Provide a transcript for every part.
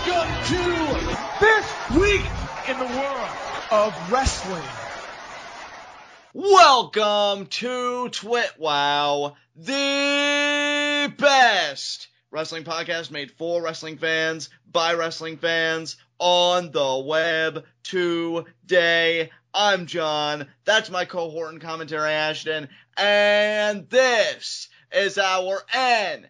Welcome to this week in the world of wrestling. Welcome to TWitWoW, the best wrestling podcast made for wrestling fans, by wrestling fans, on the web today. I'm John, that's my cohort and commentary Ashton, and this is our NXT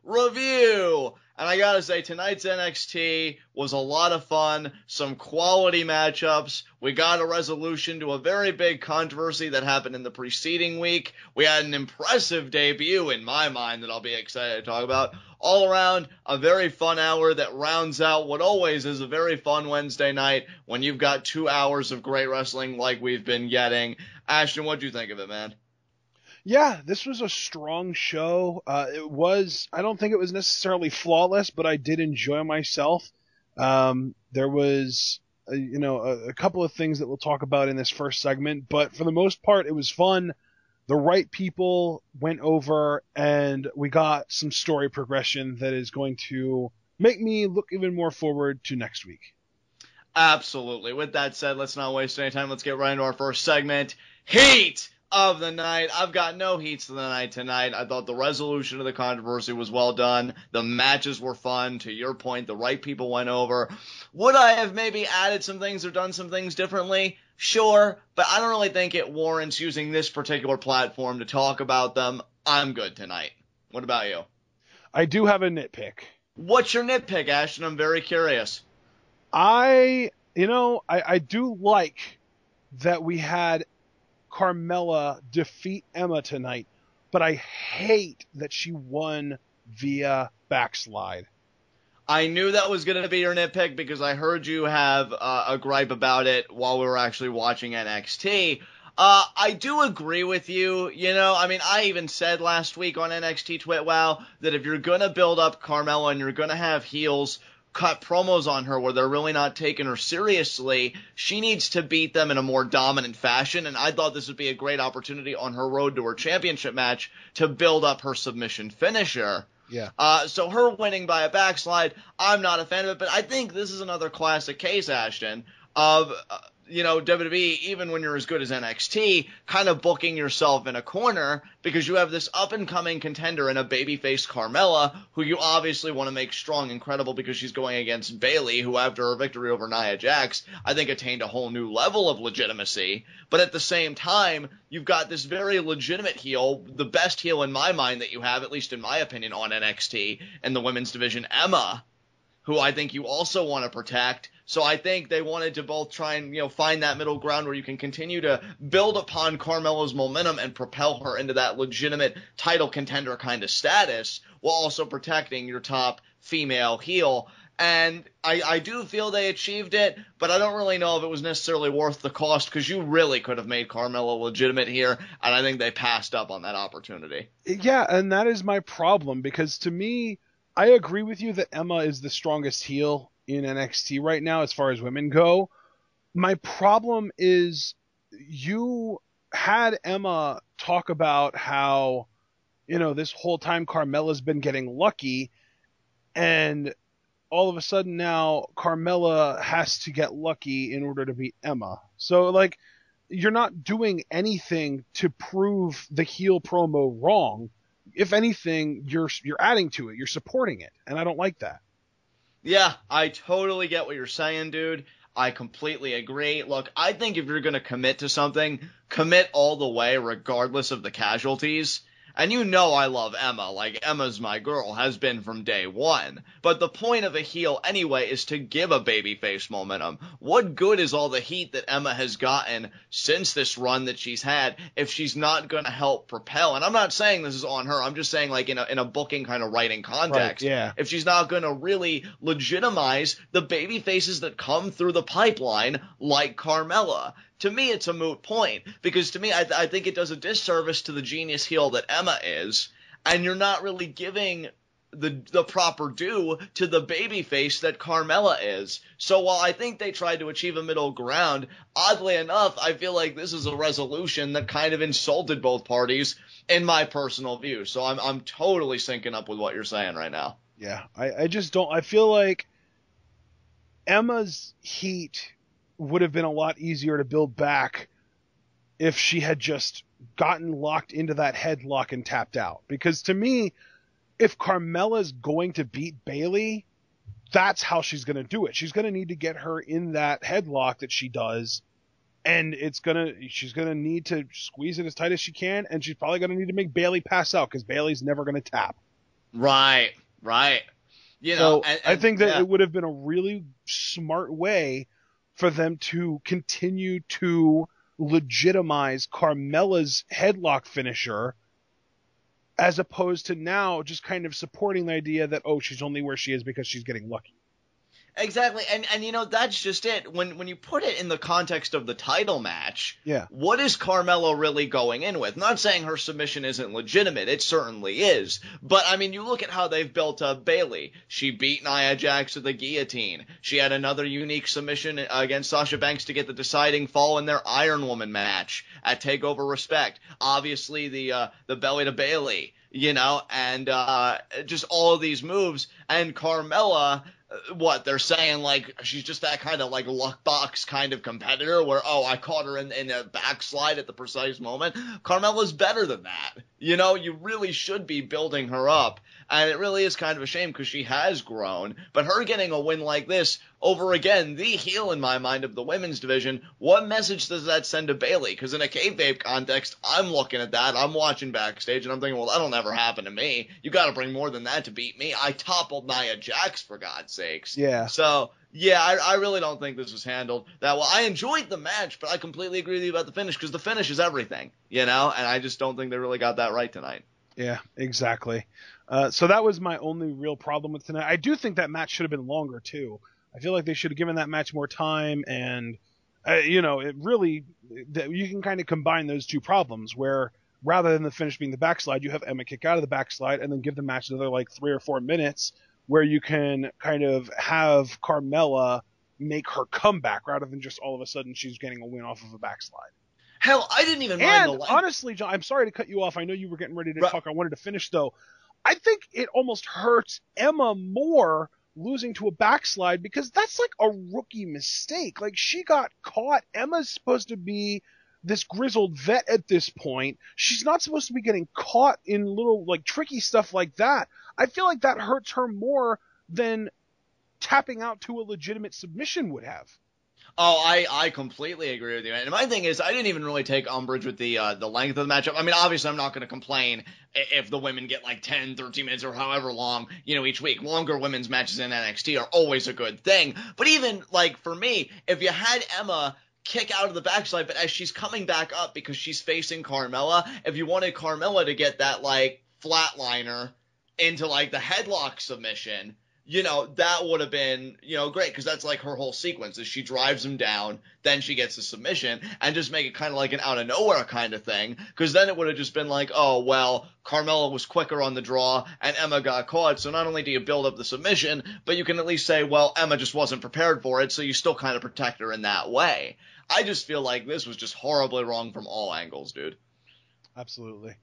review. And I gotta say, tonight's NXT was a lot of fun, some quality matchups. We got a resolution to a very big controversy that happened in the preceding week. We had an impressive debut, in my mind, that I'll be excited to talk about. All around, a very fun hour that rounds out what always is a very fun Wednesday night when you've got 2 hours of great wrestling like we've been getting. Ashton, what'd you think of it, man? Yeah, this was a strong show. I don't think it was necessarily flawless, but I did enjoy myself. There was, a couple of things that we'll talk about in this first segment, but for the most part, it was fun. The right people went over, and we got some story progression that is going to make me look even more forward to next week. Absolutely. With that said, let's not waste any time. Let's get right into our first segment. Heat of the night. I've got no heats of the night tonight. I thought the resolution of the controversy was well done. The matches were fun. To your point, the right people went over. Would I have maybe added some things or done some things differently? Sure, but I don't really think it warrants using this particular platform to talk about them. I'm good tonight. What about you? I do have a nitpick. What's your nitpick, Ashton? I'm very curious. I do like that we had Carmella defeat Emma tonight, but I hate that she won via backslide. I knew that was going to be your nitpick because I heard you have a gripe about it while we were actually watching NXT. I do agree with you. I even said last week on NXT TWitWoW that if you're going to build up Carmella and you're going to have heels cut promos on her where they're really not taking her seriously, she needs to beat them in a more dominant fashion, and I thought this would be a great opportunity on her road to her championship match to build up her submission finisher. Yeah. So her winning by a backslide, I'm not a fan of it, but I think this is another classic case, Ashton, of WWE, even when you're as good as NXT, kind of booking yourself in a corner because you have this up-and-coming contender in a babyface Carmella, who you obviously want to make strong and credible because she's going against Bayley, who after her victory over Nia Jax, I think attained a whole new level of legitimacy. But at the same time, you've got this very legitimate heel, the best heel in my mind that you have, at least in my opinion, on NXT, in the women's division, Emma, who I think you also want to protect. So I think they wanted to both try and, find that middle ground where you can continue to build upon Carmella's momentum and propel her into that legitimate title contender kind of status while also protecting your top female heel. And I do feel they achieved it, but I don't really know if it was necessarily worth the cost because you really could have made Carmella legitimate here, and I think they passed up on that opportunity. Yeah, and that is my problem because to me, I agree with you that Emma is the strongest heel in NXT right now as far as women go. My problem is you had Emma talk about how, this whole time Carmella's been getting lucky, and all of a sudden now Carmella has to get lucky in order to beat Emma. So, you're not doing anything to prove the heel promo wrong. If anything, you're adding to it. You're supporting it, and I don't like that. Yeah, I totally get what you're saying, dude. I completely agree. Look, I think if you're going to commit to something, commit all the way regardless of the casualties. And I love Emma. Emma's my girl, has been from day one. But the point of a heel anyway is to give a babyface momentum. What good is all the heat that Emma has gotten since this run that she's had if she's not going to help propel? And I'm not saying this is on her. I'm just saying in a booking kind of writing context. Right, yeah. If she's not going to really legitimize the babyfaces that come through the pipeline like Carmella. To me, it's a moot point, because to me, I think it does a disservice to the genius heel that Emma is, and you're not really giving the proper due to the babyface that Carmella is. So while I think they tried to achieve a middle ground, oddly enough, I feel like this is a resolution that kind of insulted both parties, in my personal view. So I'm totally syncing up with what you're saying right now. Yeah, I just don't. I feel like Emma's heat would have been a lot easier to build back if she had just gotten locked into that headlock and tapped out. Because to me, if Carmella's going to beat Bayley, that's how she's going to do it. She's going to need to get her in that headlock that she does, and she's going to need to squeeze it as tight as she can, and she's probably going to need to make Bayley pass out because Bayley's never going to tap. Right. You know, and I think that it would have been a really smart way for them to continue to legitimize Carmella's headlock finisher, as opposed to now just kind of supporting the idea that, oh, she's only where she is because she's getting lucky. Exactly, and you know, that's just it. When you put it in the context of the title match, what is Carmella really going in with? Not saying her submission isn't legitimate, it certainly is. But, I mean, you look at how they've built up Bayley. She beat Nia Jax with the guillotine. She had another unique submission against Sasha Banks to get the deciding fall in their Iron Woman match at TakeOver Respect. Obviously, the belly to Bayley, you know, and just all of these moves. And Carmella, what they're saying, like, she's just that kind of like luck box kind of competitor where, oh, I caught her in a backslide at the precise moment. Carmella's better than that. You know, you really should be building her up. And it really is kind of a shame because she has grown. But her getting a win like this over, again, the heel in my mind of the women's division, what message does that send to Bayley? Because in a kayfabe context, I'm looking at that. I'm watching backstage and I'm thinking, well, that'll never happen to me. You got to bring more than that to beat me. I toppled Nia Jax, for God's sakes. Yeah. So, yeah, I really don't think this was handled that well. I enjoyed the match, but I completely agree with you about the finish because the finish is everything, you know? And I just don't think they really got that right tonight. Yeah, exactly. So that was my only real problem with tonight. I do think that match should have been longer, too. I feel like they should have given that match more time, and, you know, it really, you can kind of combine those two problems, where rather than the finish being the backslide, you have Emma kick out of the backslide and then give the match another, like, 3 or 4 minutes, where you can kind of have Carmella make her comeback, rather than just all of a sudden she's getting a win off of a backslide. Hell, I didn't even mind the length. Honestly, John, I'm sorry to cut you off. I know you were getting ready to talk. I wanted to finish, though. I think it almost hurts Emma more losing to a backslide because that's like a rookie mistake. Like, she got caught. Emma's supposed to be this grizzled vet at this point. She's not supposed to be getting caught in little, like, tricky stuff like that. I feel like that hurts her more than tapping out to a legitimate submission would have. Oh, I completely agree with you. And my thing is, I didn't even really take umbrage with the length of the matchup. I mean, obviously, I'm not going to complain if the women get like 10, 13 minutes or however long, you know, each week. Longer women's matches in NXT are always a good thing. But even, like, for me, if you had Emma kick out of the backslide, but as she's coming back up because she's facing Carmella, if you wanted Carmella to get that, like, flatliner into, like, the headlock submission, you know, that would have been, you know, great, because that's like her whole sequence is she drives him down, then she gets a submission, and just make it kind of like an out of nowhere kind of thing, because then it would have just been like, oh, well, Carmella was quicker on the draw, and Emma got caught, so not only do you build up the submission, but you can at least say, well, Emma just wasn't prepared for it, so you still kind of protect her in that way. I just feel like this was just horribly wrong from all angles, dude. Absolutely.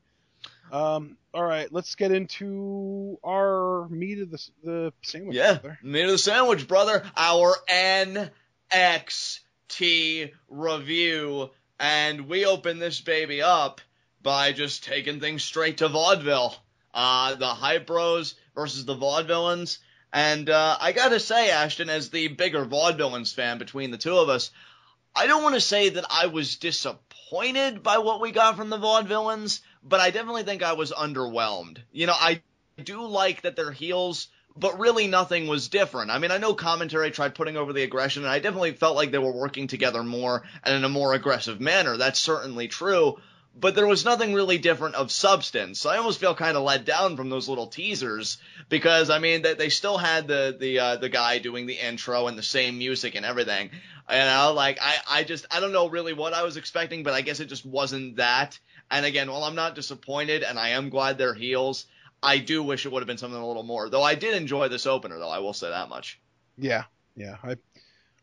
All right, let's get into our meat of the sandwich. Yeah, brother. Meat of the sandwich, brother. Our NXT review, and we open this baby up by just taking things straight to vaudeville. The Hype Bros versus the Vaudevillains, and I gotta say, Ashton, as the bigger Vaudevillains fan between the two of us, I don't want to say that I was disappointed by what we got from the Vaudevillains, but I definitely think I was underwhelmed. You know, I do like that they're heels, but really nothing was different. I mean, I know commentary tried putting over the aggression, and I definitely felt like they were working together more and in a more aggressive manner. That's certainly true, but there was nothing really different of substance. So I almost feel kind of let down from those little teasers, because, I mean, they still had the guy doing the intro and the same music and everything. You know, like, I don't know really what I was expecting, but I guess it just wasn't that. And again, while I'm not disappointed and I am glad they're heels, I do wish it would have been something a little more. Though I did enjoy this opener, though, I will say that much. Yeah.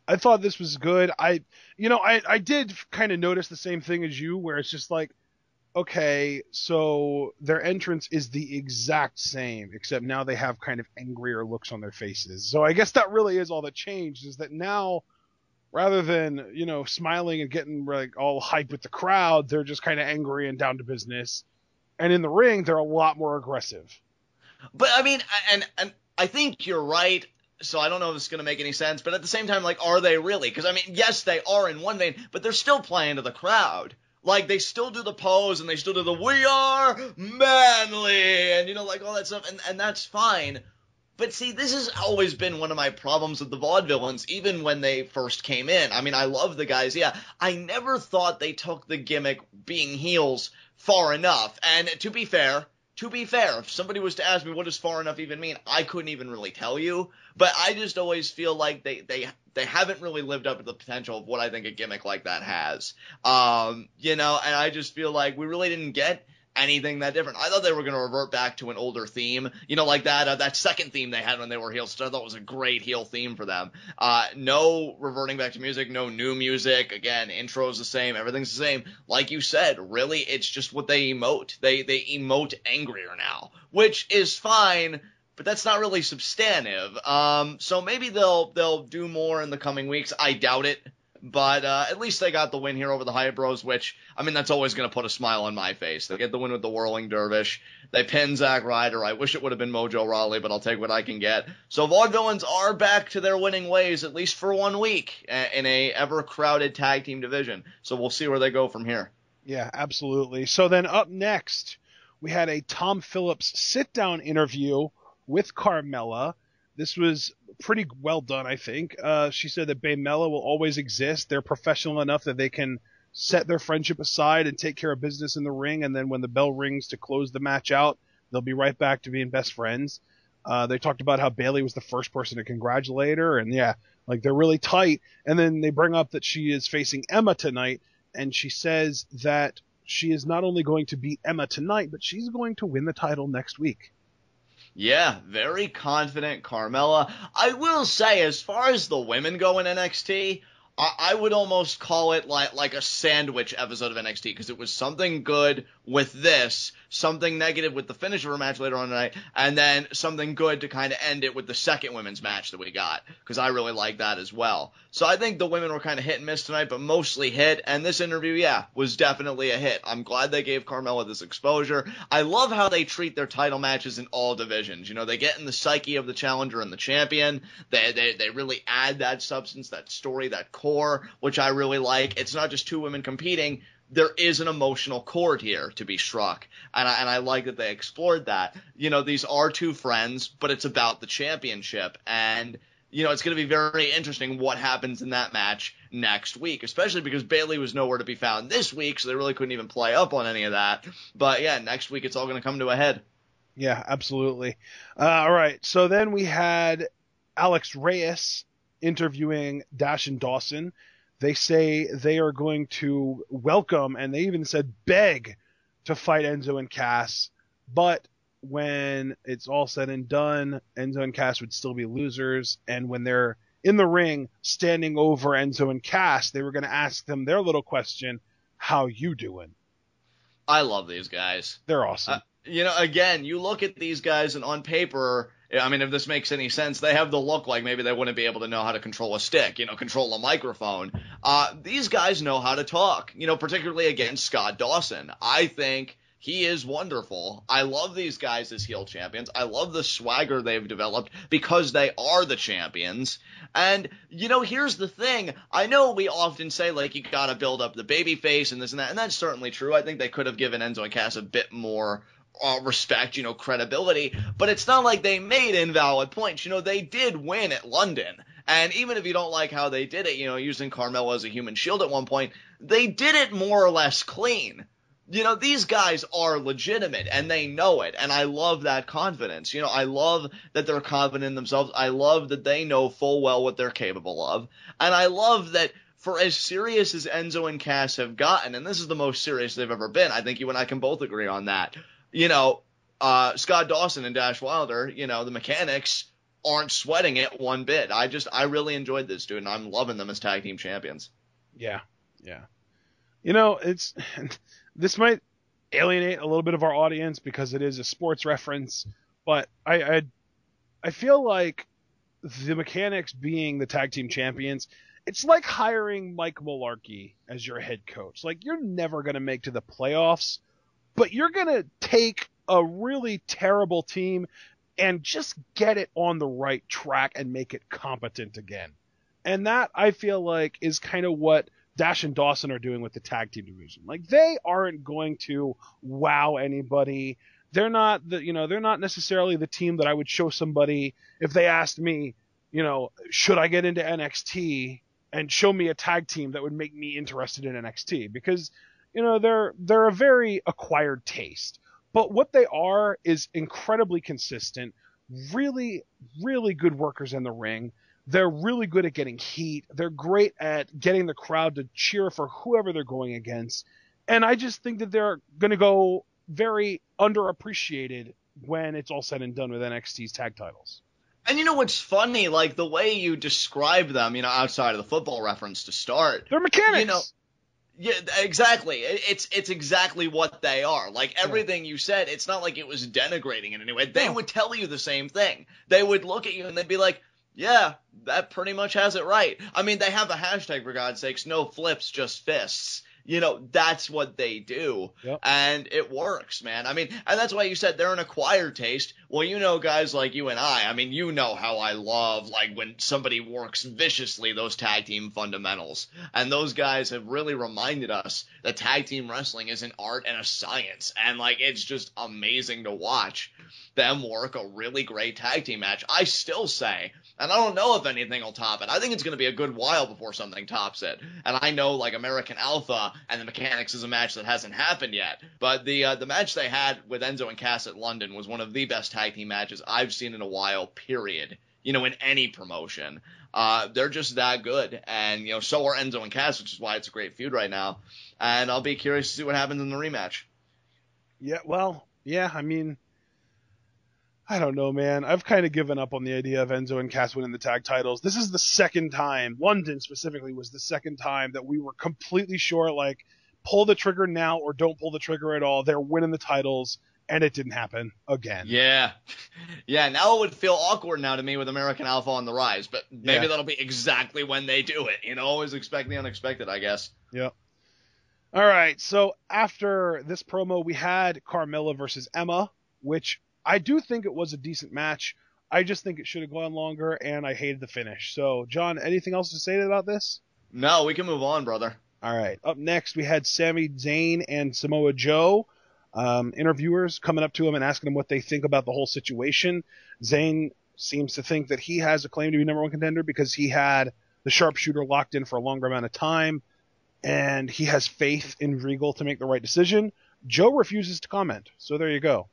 I thought this was good. I did kind of notice the same thing as you, where it's just like, okay, so their entrance is the exact same, except now they have kind of angrier looks on their faces. So I guess that really is all that changed, is that now, rather than, smiling and getting like all hype with the crowd, they're just kind of angry and down to business. And in the ring, they're a lot more aggressive. But I mean, and I think you're right. So I don't know if it's going to make any sense, but at the same time, like, are they really? Because I mean, yes, they are in one vein, but they're still playing to the crowd. Like, they still do the pose, and they still do the "we are manly," and, like, all that stuff, and that's fine. But see, this has always been one of my problems with the Vaudevillains, even when they first came in. I mean, I love the guys, yeah. I never thought they took the gimmick being heels far enough. And to be fair, if somebody was to ask me what does far enough even mean, I couldn't even really tell you. But I just always feel like they haven't really lived up to the potential of what I think a gimmick like that has. And I just feel like we really didn't get anything that different. I thought they were going to revert back to an older theme, like that second theme they had when they were heels, which I thought was a great heel theme for them. No reverting back to music, no new music. Again, intro's the same, everything's the same. Like you said, really, it's just what they emote. They emote angrier now, which is fine, but that's not really substantive. So maybe they'll do more in the coming weeks. I doubt it. But at least they got the win here over the Hype Bros, which, I mean, that's always going to put a smile on my face. They get the win with the Whirling Dervish. They pin Zack Ryder. I wish it would have been Mojo Rawley, but I'll take what I can get. So Vaudevillains are back to their winning ways, at least for 1 week, in a ever-crowded tag team division. So we'll see where they go from here. Yeah, absolutely. So then up next, we had a Tom Phillips sit-down interview with Carmella. This was pretty well done, I think. She said that Baymella will always exist. They're professional enough that they can set their friendship aside and take care of business in the ring, and then when the bell rings to close the match out, they'll be right back to being best friends. They talked about how Bayley was the first person to congratulate her, and yeah, like they're really tight. And then they bring up that she is facing Emma tonight, and she says that she is not only going to beat Emma tonight, but she's going to win the title next week. Yeah, very confident Carmella. I will say, as far as the women go in NXT, I would almost call it like a sandwich episode of NXT, because it was something good with this, something negative with the finish of her match later on tonight, and then something good to kind of end it with the second women's match that we got, because I really like that as well. So I think the women were kind of hit and miss tonight, but mostly hit, and this interview, yeah, was definitely a hit. I'm glad they gave Carmella this exposure. I love how they treat their title matches in all divisions. They get in the psyche of the challenger and the champion. They really add that substance, that story, that core, which I really like. It's not just two women competing. There is an emotional chord here to be struck, and I like that they explored that. These are two friends, but it's about the championship, and it's going to be very interesting what happens in that match next week, especially because Bayley was nowhere to be found this week, so they really couldn't even play up on any of that. But yeah, next week it's all going to come to a head. Yeah, absolutely. All right, so then we had Alex Reyes interviewing Dash and Dawson. They say they are going to welcome, and they even said beg, to fight Enzo and Cass, but when it's all said and done, Enzo and Cass would still be losers, and when they're in the ring standing over Enzo and Cass, they were going to ask them their little question, how you doing? I love these guys. They're awesome. Again, you look at these guys, and on paper, I mean, if this makes any sense, they have the look like maybe they wouldn't be able to know how to control a stick, control a microphone. These guys know how to talk, particularly against Scott Dawson. I think he is wonderful. I love these guys as heel champions. I love the swagger they've developed because they are the champions. And, here's the thing. I know we often say, like, you gotta build up the baby face and this and that, and that's certainly true. I think they could have given Enzo and Cass a bit more respect, credibility, but it's not like they made invalid points. They did win at London, and even if you don't like how they did it, using Carmella as a human shield at one point, they did it more or less clean. These guys are legitimate, and they know it, and I love that confidence. I love that they're confident in themselves. I love that they know full well what they're capable of, and I love that for as serious as Enzo and Cass have gotten, and this is the most serious they've ever been, I think you and I can both agree on that. Scott Dawson and Dash Wilder, the mechanics aren't sweating it one bit. I really enjoyed this, dude, and I'm loving them as tag team champions. Yeah. This might alienate a little bit of our audience because it is a sports reference, but I feel like the Mechanics being the tag team champions, it's like hiring Mike Mularkey as your head coach. Like, you're never going to make to the playoffs, but you're going to take a really terrible team and just get it on the right track and make it competent again. And that, I feel like, is kind of what Dash and Dawson are doing with the tag team division. Like, they aren't going to wow anybody. They're not they're not necessarily the team that I would show somebody if they asked me, should I get into NXT, and show me a tag team that would make me interested in NXT, because, they're a very acquired taste. But what they are is incredibly consistent, really, really good workers in the ring. They're really good at getting heat. They're great at getting the crowd to cheer for whoever they're going against. And I just think that they're going to go very underappreciated when it's all said and done with NXT's tag titles. And you know what's funny? Like, the way you describe them, outside of the football reference to start. They're mechanics. Yeah, exactly. It's exactly what they are. Like, everything you said, it's not like it was denigrating in any way. They would tell you the same thing. They would look at you and they'd be like, yeah, that pretty much has it right. I mean, they have a hashtag, for God's sakes, no flips, just fists. That's what they do. Yep. And it works, man. I mean, and that's why you said they're an acquired taste. Well, guys like you and I mean, how I love, like, when somebody works viciously those tag team fundamentals. And those guys have really reminded us that tag team wrestling is an art and a science. And, like, it's just amazing to watch them work a really great tag team match. I still say, and I don't know if anything will top it. I think it's going to be a good while before something tops it. And I know, like, American Alpha and the Mechanics is a match that hasn't happened yet. But the match they had with Enzo and Cass at London was one of the best tag team matches I've seen in a while, period. In any promotion. They're just that good. And, so are Enzo and Cass, which is why it's a great feud right now. And I'll be curious to see what happens in the rematch. I mean, I don't know, man. I've kind of given up on the idea of Enzo and Cass winning the tag titles. This is the second time, London specifically was the second time that we were completely sure, like, pull the trigger now or don't pull the trigger at all. They're winning the titles, and it didn't happen again. Yeah. Yeah, now it would feel awkward now to me with American Alpha on the rise, but maybe that'll be exactly when they do it. Always expect the unexpected, I guess. Yep. All right, so after this promo, we had Carmella versus Emma, which I do think it was a decent match. I just think it should have gone longer, and I hated the finish. So, John, anything else to say about this? No, we can move on, brother. All right. Up next, we had Sami Zayn and Samoa Joe. Interviewers coming up to him and asking him what they think about the whole situation. Zayn seems to think that he has a claim to be number one contender because he had the sharpshooter locked in for a longer amount of time, and he has faith in Regal to make the right decision. Joe refuses to comment. So there you go.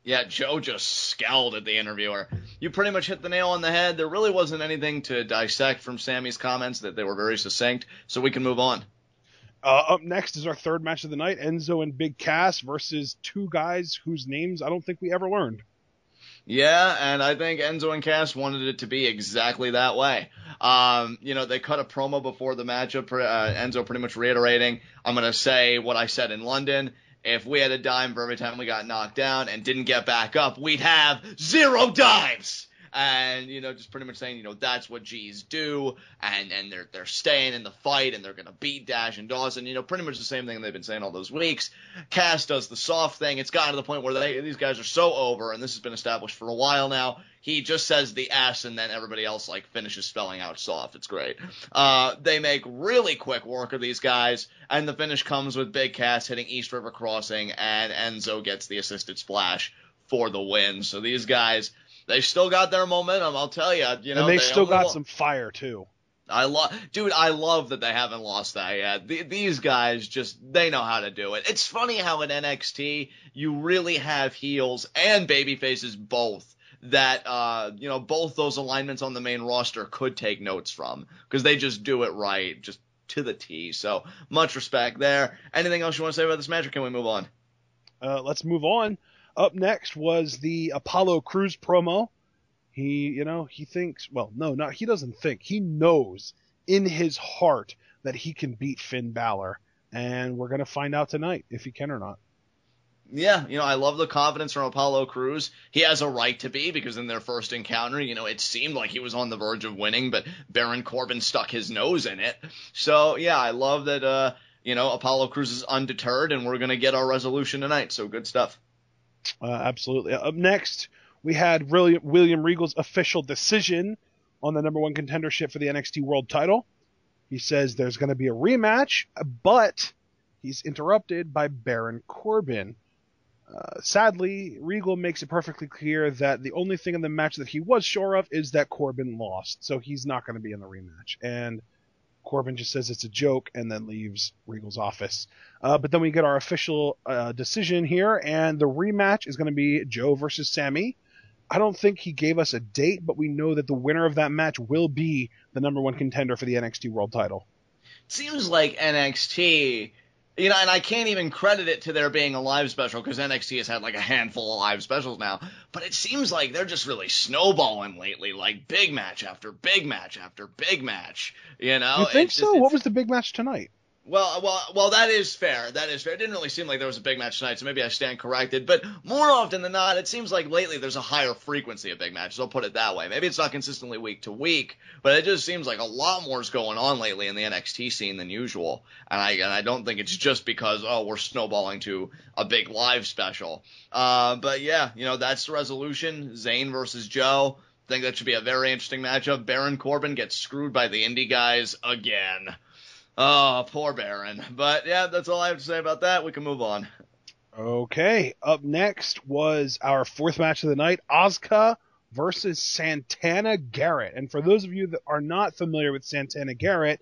Yeah, Joe just scowled at the interviewer. You pretty much hit the nail on the head. There really wasn't anything to dissect from Sammy's comments, that they were very succinct, so we can move on. Up next is our third match of the night, Enzo and Big Cass versus two guys whose names I don't think we ever learned. Yeah, and I think Enzo and Cass wanted it to be exactly that way. They cut a promo before the matchup, Enzo pretty much reiterating, I'm going to say what I said in London. If we had a dime for every time we got knocked down and didn't get back up, we'd have 0 dimes. And, just pretty much saying, that's what G's do, and they're staying in the fight, and they're going to beat Dash and Dawson, pretty much the same thing they've been saying all those weeks. Cass does the soft thing. It's gotten to the point where these guys are so over, and this has been established for a while now. He just says the S, and then everybody else, finishes spelling out soft. It's great. They make really quick work of these guys, and the finish comes with Big Cass hitting East River Crossing, and Enzo gets the assisted splash for the win. So these guys, they still got their momentum, I'll tell you. And they still got some fire, too. I love that they haven't lost that yet. These guys they know how to do it. It's funny how in NXT, you really have heels and babyfaces both that, both those alignments on the main roster could take notes from, because they just do it right, just to the T. So, much respect there. Anything else you want to say about this match, or can we move on? Let's move on. Up next was the Apollo Crews promo. He thinks, he doesn't think. He knows in his heart that he can beat Finn Balor. And we're going to find out tonight if he can or not. Yeah, I love the confidence from Apollo Crews. He has a right to be, because in their first encounter, it seemed like he was on the verge of winning, but Baron Corbin stuck his nose in it. So, yeah, I love that, Apollo Crews is undeterred, and we're going to get our resolution tonight. So, good stuff. Absolutely. Up next, we had William Regal's official decision on the number one contendership for the NXT World title. He says there's going to be a rematch, but he's interrupted by Baron Corbin. Sadly, Regal makes it perfectly clear that the only thing in the match that he was sure of is that Corbin lost, so he's not going to be in the rematch. And Corbin just says it's a joke and then leaves Regal's office. But then we get our official decision here, and the rematch is going to be Joe versus Sami. I don't think he gave us a date, but we know that the winner of that match will be the number one contender for the NXT World title. It seems like NXT... and I can't even credit it to there being a live special, because NXT has had like a handful of live specials now, but it seems like they're just really snowballing lately, like big match after big match after big match, You think so? What was the big match tonight? Well, that is fair. That is fair. It didn't really seem like there was a big match tonight, so maybe I stand corrected. But more often than not, it seems like lately there's a higher frequency of big matches. I'll put it that way. Maybe it's not consistently week to week, but it just seems like a lot more is going on lately in the NXT scene than usual. And I don't think it's just because, we're snowballing to a big live special. But yeah, that's the resolution. Zayn versus Joe. I think that should be a very interesting matchup. Baron Corbin gets screwed by the indie guys again. Oh, poor Baron. But yeah, that's all I have to say about that. We can move on. Okay. Up next was our fourth match of the night, Asuka versus Santana Garrett. And for those of you that are not familiar with Santana Garrett,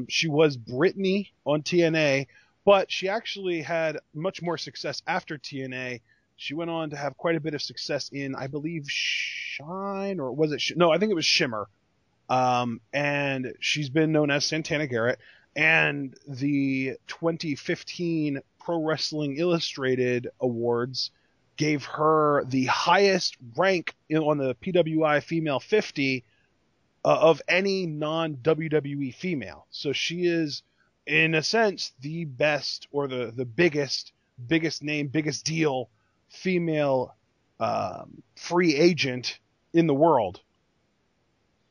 she was Brittany on TNA, but she actually had much more success after TNA. She went on to have quite a bit of success in, I believe, Shine, or was it? No, I think it was Shimmer. And she's been known as Santana Garrett, and the 2015 Pro Wrestling Illustrated Awards gave her the highest rank on the PWI Female 50 of any non-WWE female. So she is, in a sense, the best, or the biggest name, biggest deal female free agent in the world.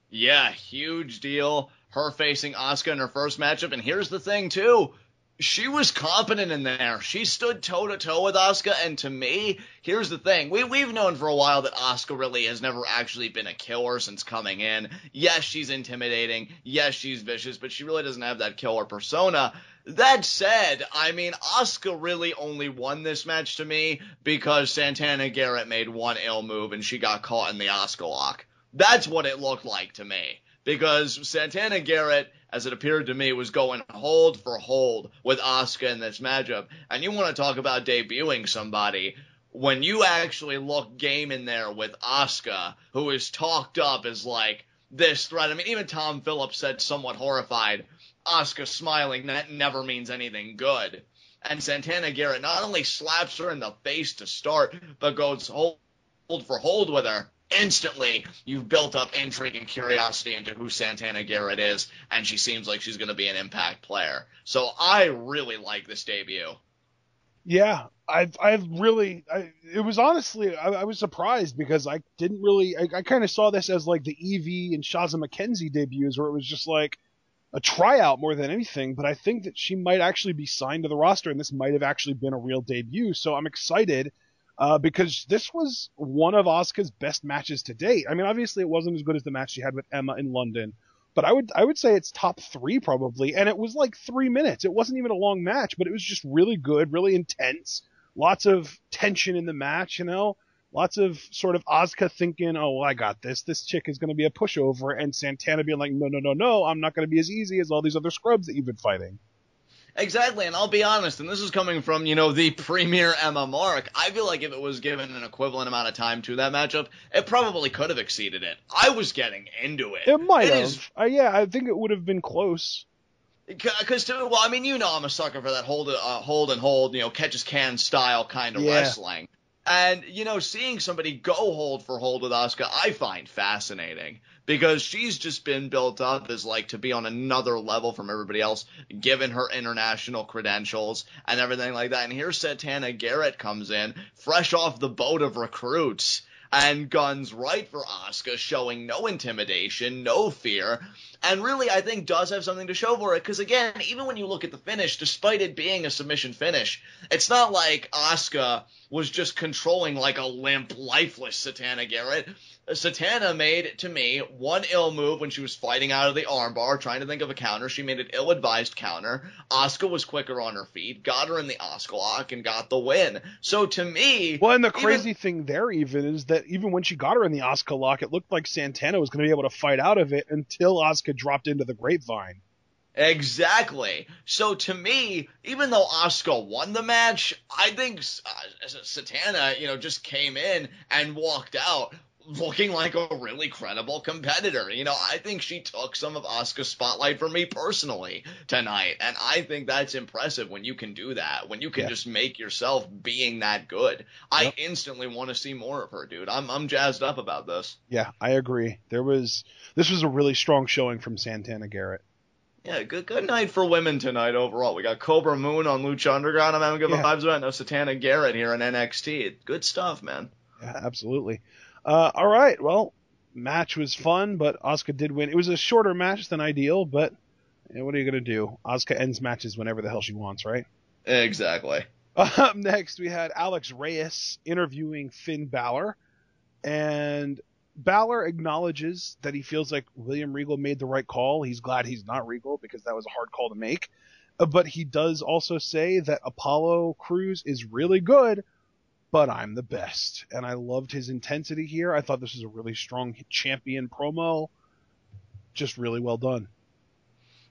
Yeah, huge deal. Her facing Asuka in her first matchup. And here's the thing, too. She was competent in there. She stood toe-to-toe with Asuka. And to me, here's the thing. We've known for a while that Asuka really has never actually been a killer since coming in. Yes, she's intimidating. Yes, she's vicious. But she really doesn't have that killer persona. That said, Asuka really only won this match to me because Santana Garrett made one ill move and she got caught in the Asuka lock. That's what it looked like to me, because Santana Garrett, as it appeared to me, was going hold for hold with Asuka in this matchup. And you want to talk about debuting somebody, when you actually look game in there with Asuka, who is talked up as like this threat. Even Tom Phillips said, somewhat horrified, Asuka smiling, that never means anything good. And Santana Garrett not only slaps her in the face to start, but goes hold for hold with her. Instantly, you've built up intrigue and curiosity into who Santana Garrett is, and she seems like she's going to be an impact player. So I really like this debut. Yeah, I was surprised, because I didn't really, I kind of saw this as like the Evie and Shazza McKenzie debuts, where it was just like a tryout more than anything, but I think that she might actually be signed to the roster, and this might have actually been a real debut, so I'm excited. Because this was one of Asuka's best matches to date. Obviously it wasn't as good as the match she had with Emma in London, but I would say it's top 3 probably, and it was like 3 minutes. It wasn't even a long match, but it was just really good, really intense, lots of tension in the match, lots of sort of Asuka thinking, oh, well, I got this chick is going to be a pushover, and Santana being like, no, I'm not going to be as easy as all these other scrubs that you've been fighting. Exactly, and I'll be honest, and this is coming from, the premier Emma mark, I feel like if it was given an equivalent amount of time to that matchup, it probably could have exceeded it. I was getting into it. It might have. Yeah, I think it would have been close. Because, I'm a sucker for that hold and hold, catch as can style kind of wrestling. And, seeing somebody go hold for hold with Asuka, I find fascinating because she's just been built up as to be on another level from everybody else, given her international credentials and everything like that. And here Santana Garrett comes in, fresh off the boat of recruits, and guns right for Asuka, showing no intimidation, no fear, and really I think does have something to show for it, because again, even when you look at the finish, despite it being a submission finish, it's not like Asuka was just controlling a limp, lifeless Santana Garrett. Santana made, to me, one ill move when she was fighting out of the armbar, trying to think of a counter. She made an ill-advised counter. Asuka was quicker on her feet, got her in the Asuka lock, and got the win. So to me... Well, and the crazy thing there is that even when she got her in the Asuka lock, it looked like Santana was going to be able to fight out of it until Asuka dropped into the grapevine. Exactly. So to me, even though Asuka won the match, I think Santana, just came in and walked out looking like a really credible competitor. I think she took some of Asuka's spotlight for me personally tonight, and I think that's impressive when you can do that, when you can just make yourself being that good. I instantly want to see more of her, dude. I'm jazzed up about this. Yeah, I agree. This was a really strong showing from Santana Garrett. Yeah, good night for women tonight overall. We got Cobra Moon on Lucha Underground. I'm having good vibes about it. No Santana Garrett here in NXT. Good stuff, man. Yeah, absolutely. All right, well, match was fun, but Asuka did win. It was a shorter match than ideal, but what are you going to do? Asuka ends matches whenever the hell she wants, right? Exactly. Up next, we had Alex Reyes interviewing Finn Balor, and Balor acknowledges that he feels like William Regal made the right call. He's glad he's not Regal because that was a hard call to make. But he does also say that Apollo Crews is really good, but I'm the best. And I loved his intensity here. I thought this was a really strong champion promo. Just really well done.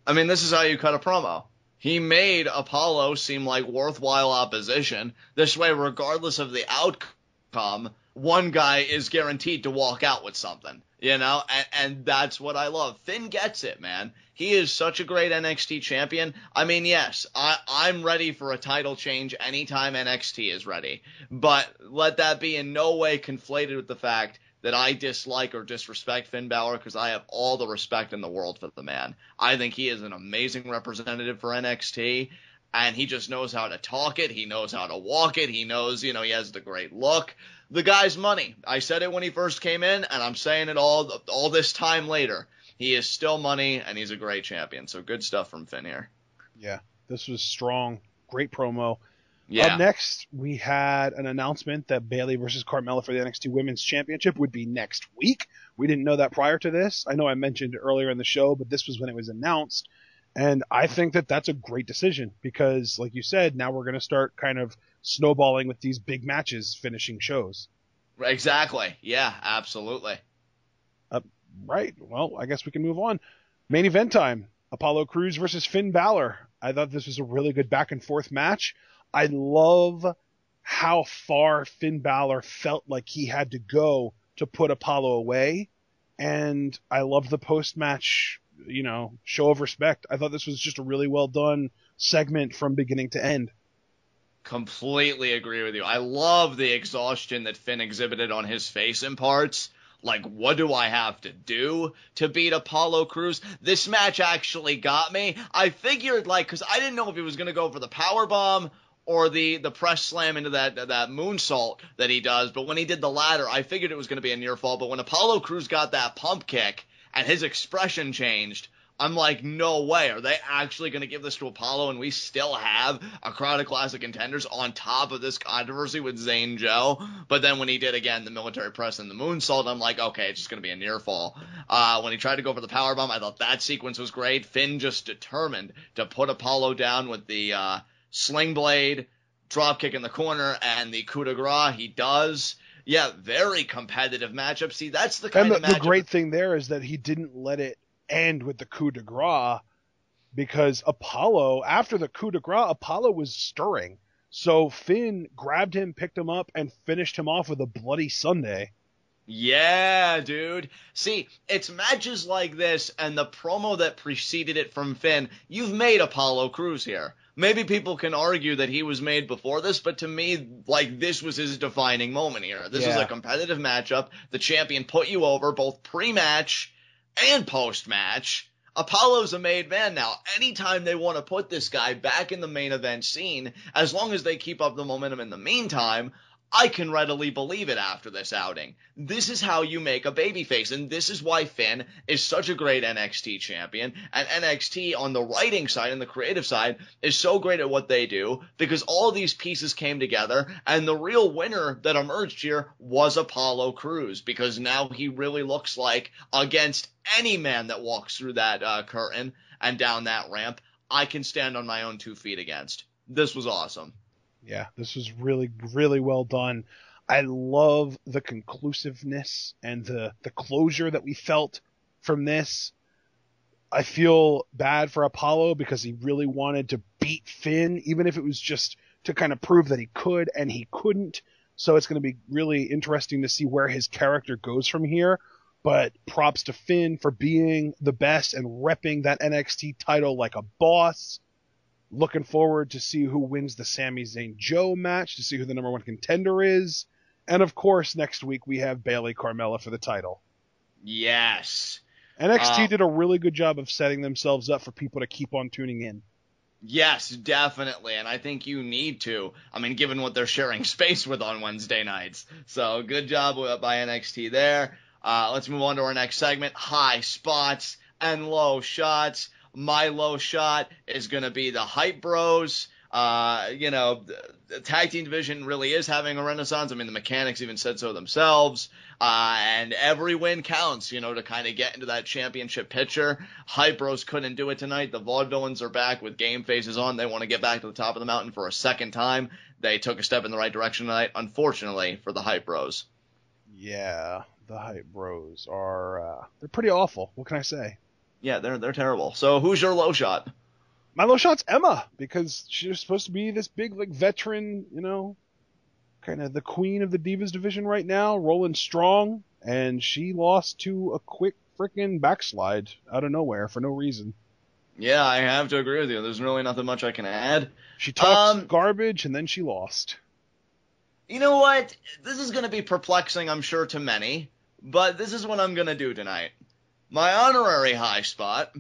I mean, this is how you cut a promo. He made Apollo seem like worthwhile opposition. This way, regardless of the outcome, one guy is guaranteed to walk out with something, and that's what I love. Finn gets it, man. He is such a great NXT champion. I mean, yes, I'm ready for a title change anytime NXT is ready, but let that be in no way conflated with the fact that I dislike or disrespect Finn Balor, because I have all the respect in the world for the man. I think he is an amazing representative for NXT, and he just knows how to talk it. He knows how to walk it. He knows, he has the great look. The guy's money. I said it when he first came in, and I'm saying it all this time later. He is still money, and he's a great champion. So good stuff from Finn here. Yeah, this was strong. Great promo. Yeah. Up next, we had an announcement that Bayley versus Carmella for the NXT Women's Championship would be next week. We didn't know that prior to this. I know I mentioned it earlier in the show, but this was when it was announced. And I think that that's a great decision because, like you said, now we're going to start kind of snowballing with these big matches finishing shows. Exactly. Yeah, absolutely. Right. Well, I guess we can move on. Main event time. Apollo Crews versus Finn Balor. I thought this was a really good back and forth match. I love how far Finn Balor felt like he had to go to put Apollo away. And I love the post-match, show of respect. I thought this was just a really well done segment from beginning to end. Completely agree with you. I love the exhaustion that Finn exhibited on his face in parts. Like, what do I have to do to beat Apollo Crews? This match actually got me. I figured, because I didn't know if he was going to go for the powerbomb or the press slam into that moonsault that he does. But when he did the latter, I figured it was going to be a near fall. But when Apollo Crews got that pump kick and his expression changed, I'm like, no way. Are they actually going to give this to Apollo and we still have a crowd of classic contenders on top of this controversy with Zayn Joe? But then when he did, again, the military press and the moonsault, I'm like, okay, it's just going to be a near fall. When he tried to go for the powerbomb, I thought that sequence was great. Finn just determined to put Apollo down with the sling blade, drop kick in the corner, and the coup de grace. He does. Yeah, very competitive matchup. See, that's the kind of matchup. The great thing there is that he didn't let it end with the coup de grace, because Apollo, after the coup de grace, Apollo was stirring. So Finn grabbed him, picked him up, and finished him off with a bloody Sunday. Yeah, dude. See, it's matches like this and the promo that preceded it from Finn. You've made Apollo Crews here. Maybe people can argue that he was made before this, but to me, like, this was his defining moment here. This is a competitive matchup. The champion put you over both pre-match and post-match. Apollo's a made man now. Anytime they want to put this guy back in the main event scene, as long as they keep up the momentum in the meantime, I can readily believe it after this outing. This is how you make a babyface, and this is why Finn is such a great NXT champion, and NXT on the writing side and the creative side is so great at what they do, because all these pieces came together, and the real winner that emerged here was Apollo Crews, because now he really looks like, against any man that walks through that curtain and down that ramp, I can stand on my own 2 feet against. This was awesome. Yeah, this was really, really well done. I love the conclusiveness and the closure that we felt from this. I feel bad for Apollo because he really wanted to beat Finn, even if it was just to kind of prove that he could, and he couldn't. So it's going to be really interesting to see where his character goes from here. But props to Finn for being the best and repping that NXT title like a boss. Looking forward to see who wins the Sami Zayn Joe match, to see who the number 1 contender is. And of course, next week we have Bayley Carmella for the title. Yes. NXT did a really good job of setting themselves up for people to keep on tuning in. Yes, definitely. And I think you need to. I mean, given what they're sharing space with on Wednesday nights. So good job by NXT there. Let's move on to our next segment. High spots and low shots. My low shot is going to be the Hype Bros. The tag team division really is having a renaissance. I mean, the mechanics even said so themselves. And every win counts, to kind of get into that championship picture. Hype Bros couldn't do it tonight. The Vaudevillains are back with game faces on. They want to get back to the top of the mountain for a second time. They took a step in the right direction tonight, unfortunately, for the Hype Bros. Yeah, the Hype Bros are, they're pretty awful. What can I say? Yeah, they're terrible. So who's your low shot? My low shot's Emma, because she's supposed to be this big, veteran, kind of the queen of the Divas division right now, rolling strong, and she lost to a quick freaking backslide out of nowhere for no reason. Yeah, I have to agree with you. There's really nothing much I can add. She talked garbage, and then she lost. You know what? This is going to be perplexing, I'm sure, to many, but this is what I'm going to do tonight. My honorary high spot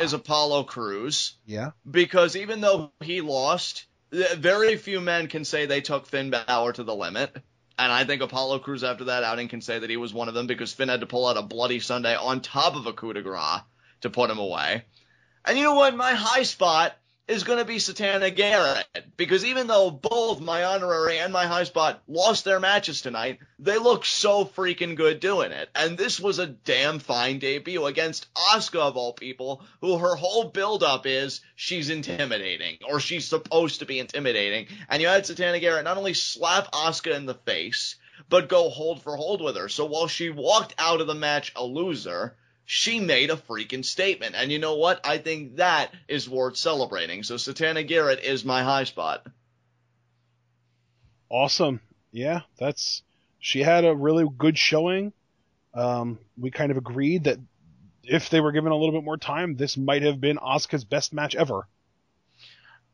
is Apollo Crews. Yeah. Because even though he lost, very few men can say they took Finn Balor to the limit. And I think Apollo Crews after that outing can say that he was one of them, because Finn had to pull out a bloody Sunday on top of a coup de grace to put him away. And you know what? My high spot is going to be Santana Garrett, because even though both my honorary and my high spot lost their matches tonight, they look so freaking good doing it. And this was a damn fine debut against Asuka, of all people, who her whole build-up is she's intimidating, or she's supposed to be intimidating. And you had Santana Garrett not only slap Asuka in the face, but go hold for hold with her. So while she walked out of the match a loser, she made a freaking statement. And you know what? I think that is worth celebrating. So Santana Garrett is my high spot. Awesome. Yeah, she had a really good showing. We kind of agreed that if they were given a little bit more time, this might have been Asuka's best match ever.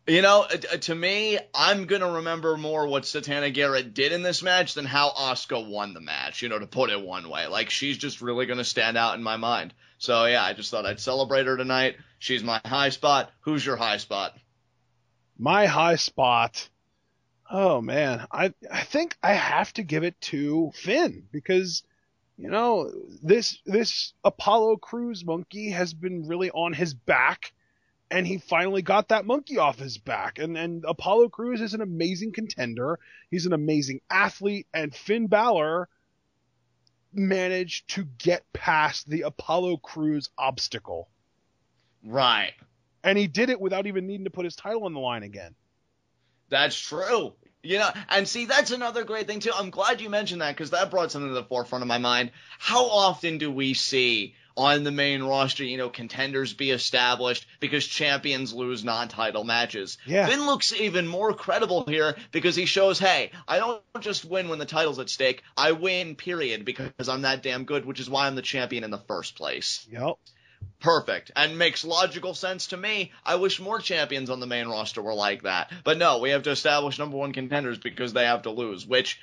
To me, I'm going to remember more what Santana Garrett did in this match than how Asuka won the match, to put it one way. Like, she's just really going to stand out in my mind. So, yeah, I just thought I'd celebrate her tonight. She's my high spot. Who's your high spot? My high spot, oh, man, I think I have to give it to Finn, because, this Apollo Crews monkey has been really on his back. And he finally got that monkey off his back. And Apollo Crews is an amazing contender. He's an amazing athlete. And Finn Balor managed to get past the Apollo Crews obstacle. Right. And he did it without even needing to put his title on the line again. That's true. And see, that's another great thing, too. I'm glad you mentioned that, because that brought something to the forefront of my mind. How often do we see on the main roster, contenders be established because champions lose non-title matches? Yeah. Finn looks even more credible here because he shows, hey, I don't just win when the title's at stake. I win, period, because I'm that damn good, which is why I'm the champion in the first place. Yep. Perfect. And makes logical sense to me. I wish more champions on the main roster were like that. But no, we have to establish number one contenders because they have to lose, which,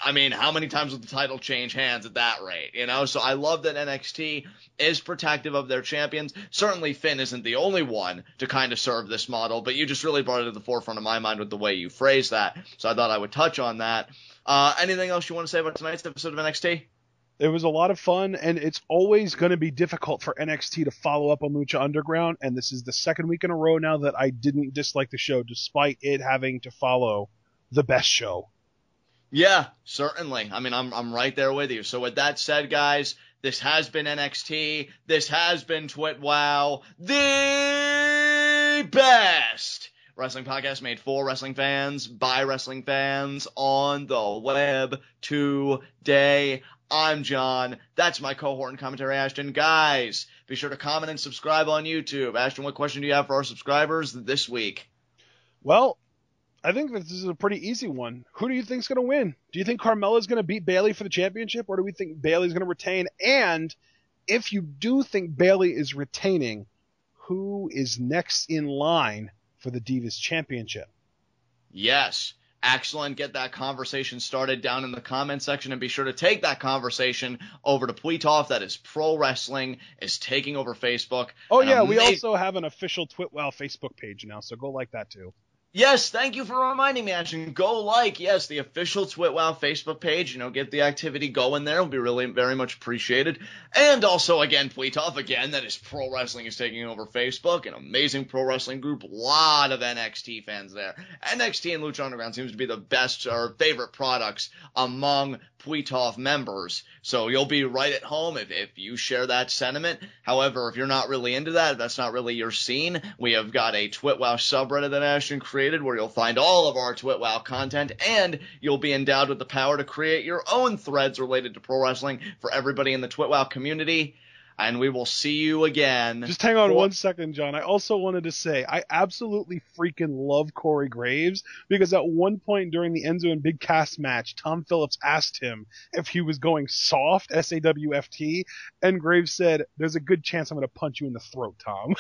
I mean, how many times would the title change hands at that rate, you know? So I love that NXT is protective of their champions. Certainly Finn isn't the only one to kind of serve this model, but you just really brought it to the forefront of my mind with the way you phrased that. So I thought I would touch on that. Anything else you want to say about tonight's episode of NXT? It was a lot of fun, and it's always going to be difficult for NXT to follow up on Lucha Underground, and this is the second week in a row now that I didn't dislike the show, despite it having to follow the best show. Yeah, certainly. I mean, I'm right there with you. So with that said, guys, this has been NXT. This has been TWitWoW, the best wrestling podcast made for wrestling fans, by wrestling fans, on the web today. I'm John. That's my cohort and commentary, Ashton. Guys, be sure to comment and subscribe on YouTube. Ashton, what question do you have for our subscribers this week? Well, I think this is a pretty easy one. Who do you think's going to win? Do you think Carmella's going to beat Bayley for the championship, or do we think Bayley's going to retain? And if you do think Bayley is retaining, who is next in line for the Divas Championship? Yes. Excellent. Get that conversation started down in the comment section, and be sure to take that conversation over to TWitWoW. That is Pro Wrestling is taking over Facebook. Oh, yeah. We also have an official TWitWoW Facebook page now, so go like that too. Yes, thank you for reminding me, Ashton. Go like, yes, the official TWitWoW Facebook page. You know, get the activity going there. It'll be really very much appreciated. And also, again, TWitWoW, again, that is Pro Wrestling is taking over Facebook. An amazing pro wrestling group. A lot of NXT fans there. NXT and Lucha Underground seems to be the best or favorite products among TWitWoW members. So you'll be right at home if you share that sentiment. However, if you're not really into that, if that's not really your scene, we have got a TWitWoW subreddit that Ashton created, where you'll find all of our TWitWoW content, and you'll be endowed with the power to create your own threads related to pro wrestling for everybody in the TWitWoW community. And we will see you again. Just hang on 1 second, John. I also wanted to say I absolutely freaking love Corey Graves, because at one point during the Enzo and Big Cass match, Tom Phillips asked him if he was going soft, SAWFT, and Graves said, "There's a good chance I'm going to punch you in the throat, Tom."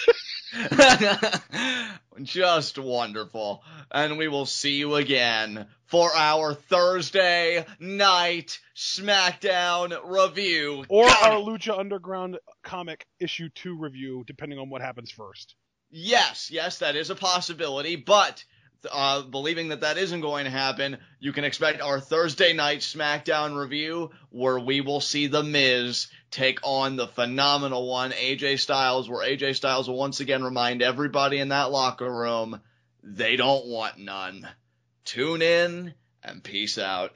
Just wonderful. And we will see you again for our Thursday night SmackDown review. Or our Lucha Underground comic issue 2 review, depending on what happens first. Yes, that is a possibility, but believing that isn't going to happen, you can expect our Thursday night SmackDown review, where we will see The Miz take on the phenomenal one, AJ Styles, where AJ Styles will once again remind everybody in that locker room they don't want none. Tune in and peace out.